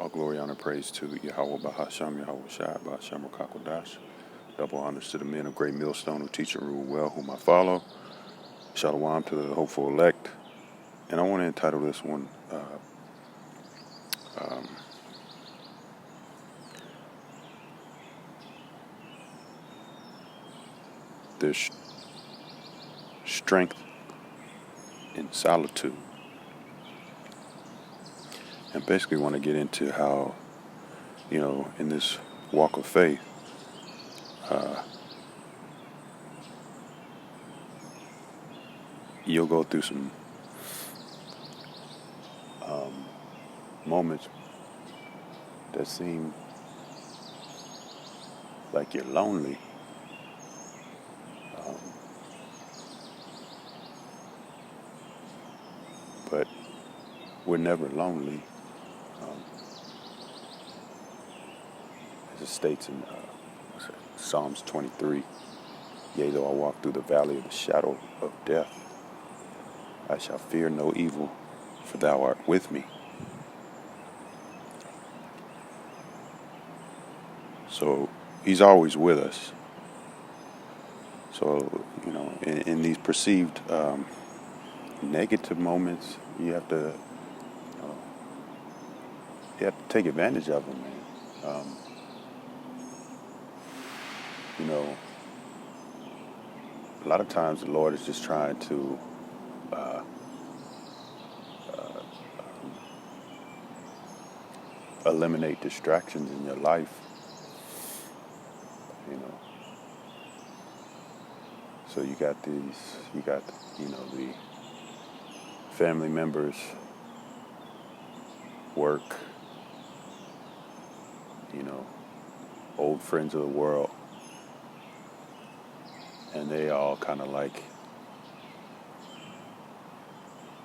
All glory, honor, praise to Yahweh Bahasham, Yahweh Shai, Bahasham Rakakwadash. Double honors to the men of great millstone who teach and rule well, whom I follow. Shalom to the hopeful elect. And I want to entitle this one, There's Strength in Solitude. And basically want to get into how, in this walk of faith, you'll go through some moments that seem like you're lonely. But we're never lonely. As it states in Psalms 23, yea, though I walk through the valley of the shadow of death, I shall fear no evil, for thou art with me. So he's always with us. So, in these perceived negative moments, you have to take advantage of them, man. A lot of times the Lord is just trying to eliminate distractions in your life. So you got the family members, work, old friends of the world, and they all kind of like,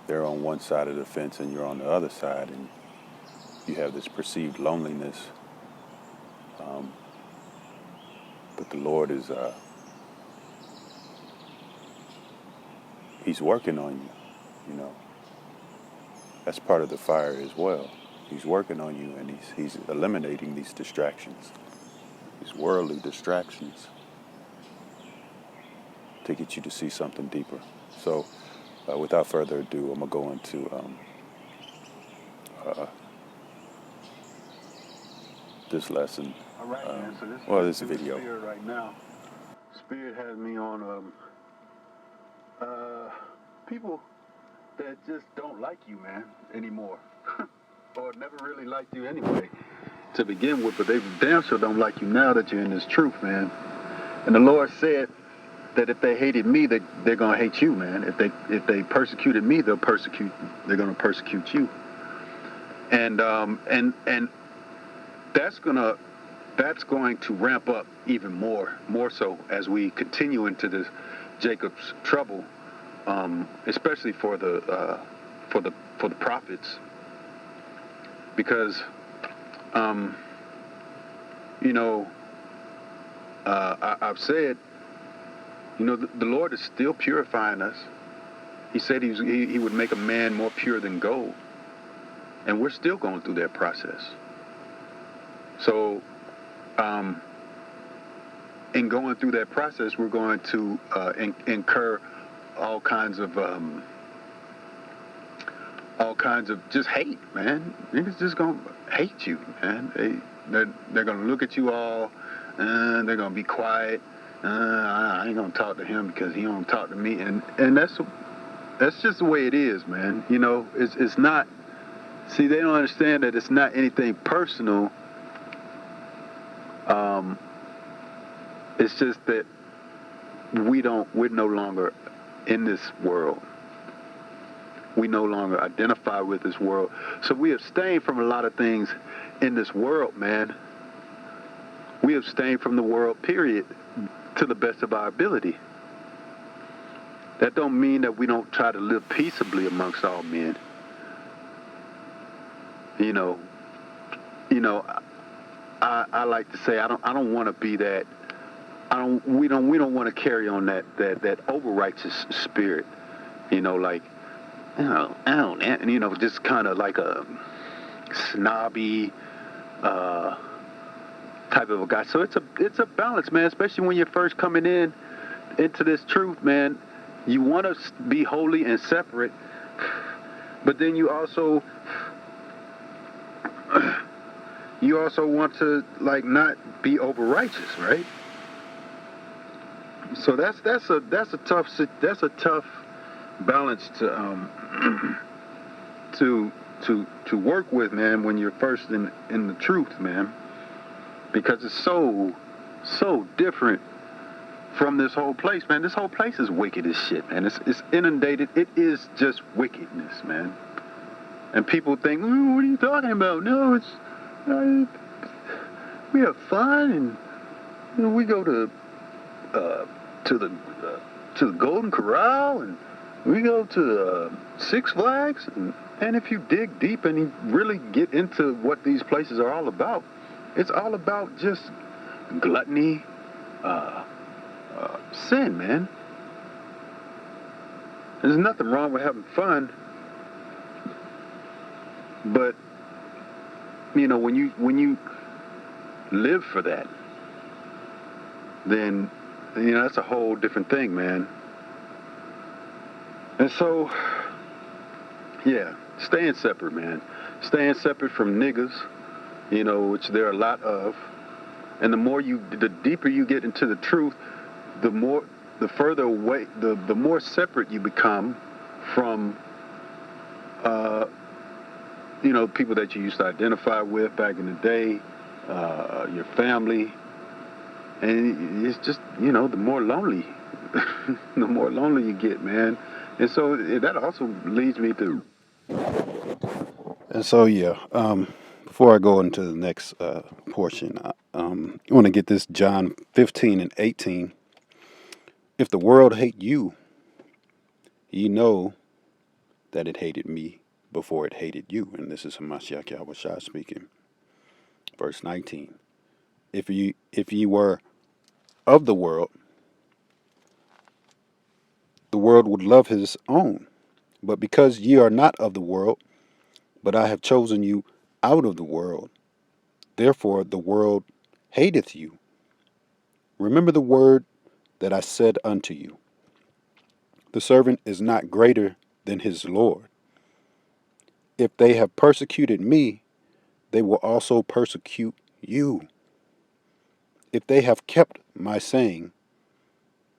they're on one side of the fence and you're on the other side, and you have this perceived loneliness. But the Lord is, He's working on you, That's part of the fire as well. He's working on you, and He's eliminating these distractions, these worldly distractions, to get you to see something deeper. So, without further ado, I'm going to go into this lesson. All right, man. So this video. Spirit right now. Spirit has me on people that just don't like you, man, anymore, or never really liked you anyway to begin with. But they damn sure don't like you now that you're in this truth, man. And the Lord said that if they hated me, they're gonna hate you, man. If they persecuted me, they're gonna persecute you. And that's going to ramp up even more so as we continue into this Jacob's trouble, especially for the prophets, because I've said, the Lord is still purifying us. He said he would make a man more pure than gold, and we're still going through that process. So, in going through that process, we're going to incur all kinds of just hate, man. Niggas just gonna hate you, man. They're gonna look at you all, and they're gonna be quiet. I ain't gonna talk to him because he don't talk to me, and that's just the way it is, man. It's not. See, they don't understand that it's not anything personal. It's just that we're no longer in this world. We no longer identify with this world. So we abstain from a lot of things in this world, man. We abstain from the world, period, to the best of our ability. That don't mean that we don't try to live peaceably amongst all men. I like to say I don't want to be that. We don't want to carry on that over righteous spirit. Just kind of like a snobby, uh, type of a guy. So it's a balance, man. Especially when you're first coming into this truth, man. You want to be holy and separate, but then you also want to like not be over righteous, right? So that's a tough balance to to work with, man, when you're first in the truth, man, because it's so different from this whole place, man. This whole place is wicked as shit, man. It's inundated. It is just wickedness, man. And people think, what are you talking about? No, it's uh, we have fun and we go uh, to the to the Golden Corral and we go to Six Flags and if you dig deep and you really get into what these places are all about, it's all about just gluttony, uh, sin, man. There's nothing wrong with having fun, but when you live for that, then that's a whole different thing, man. And so, yeah, staying separate, man. Staying separate from niggas, which there are a lot of. And the deeper you get into the truth, the further away, the more separate you become from, uh, people that you used to identify with back in the day, your family, and it's just, the more lonely, the more lonely you get, man. And so that also leads me to. And so, yeah, before I go into the next portion, I want to get this John 15 and 18. If the world hate you, ye know that it hated me before it hated you. And this is Hamashiach Yahushua speaking. Verse 19. If ye were of the world would love his own. But because ye are not of the world, but I have chosen you out of the world, therefore the world hateth you. Remember the word that I said unto you. The servant is not greater than his Lord. If they have persecuted me, they will also persecute you. If they have kept my saying,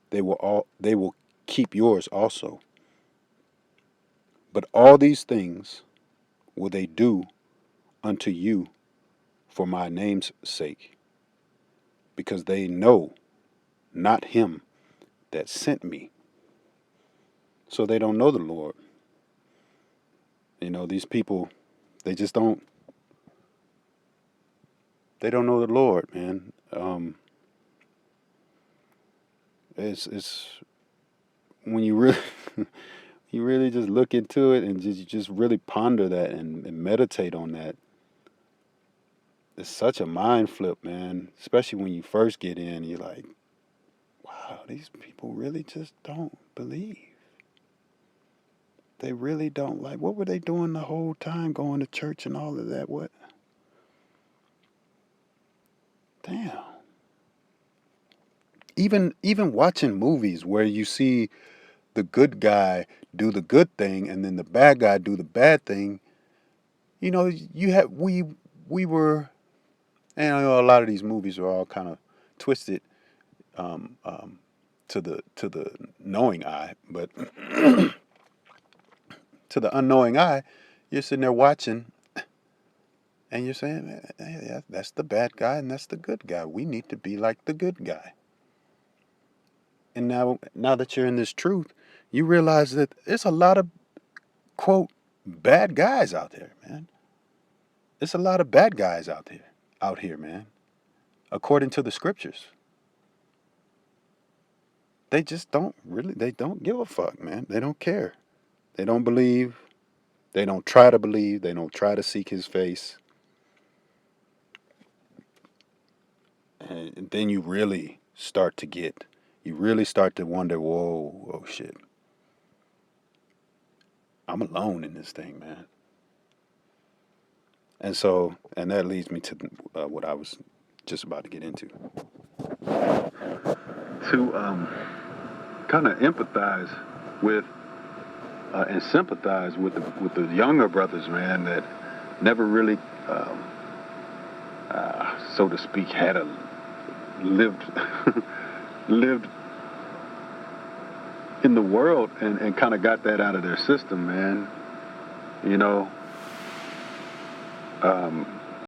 they will keep yours also. But all these things will they do unto you for my name's sake, because they know not him that sent me. So they don't know the Lord. These people, they just they don't know the Lord, man. It's when you really you really just look into it and just really ponder that and meditate on that. It's such a mind flip, man. Especially when you first get in, you're like, wow, these people really just don't believe. They really don't. Like, what were they doing the whole time going to church and all of that? What? Damn. Even watching movies where you see the good guy do the good thing and then the bad guy do the bad thing, you have we were, and I know a lot of these movies are all kind of twisted um, um, to the knowing eye, but to the unknowing eye, you're sitting there watching and you're saying, hey, that's the bad guy and that's the good guy. We need to be like the good guy. And now that you're in this truth, you realize that there's a lot of quote bad guys out there, man. There's a lot of bad guys out here, man. According to the scriptures, they don't give a fuck, man. They don't care. They don't believe. They don't try to believe. They don't try to seek his face. And then you really start to wonder, whoa, oh shit. I'm alone in this thing, man. And so, and that leads me to what I was just about to get into. To kind of empathize with and sympathize with the younger brothers, man, that never really, so to speak, had a lived lived in the world and kind of got that out of their system, man. You know,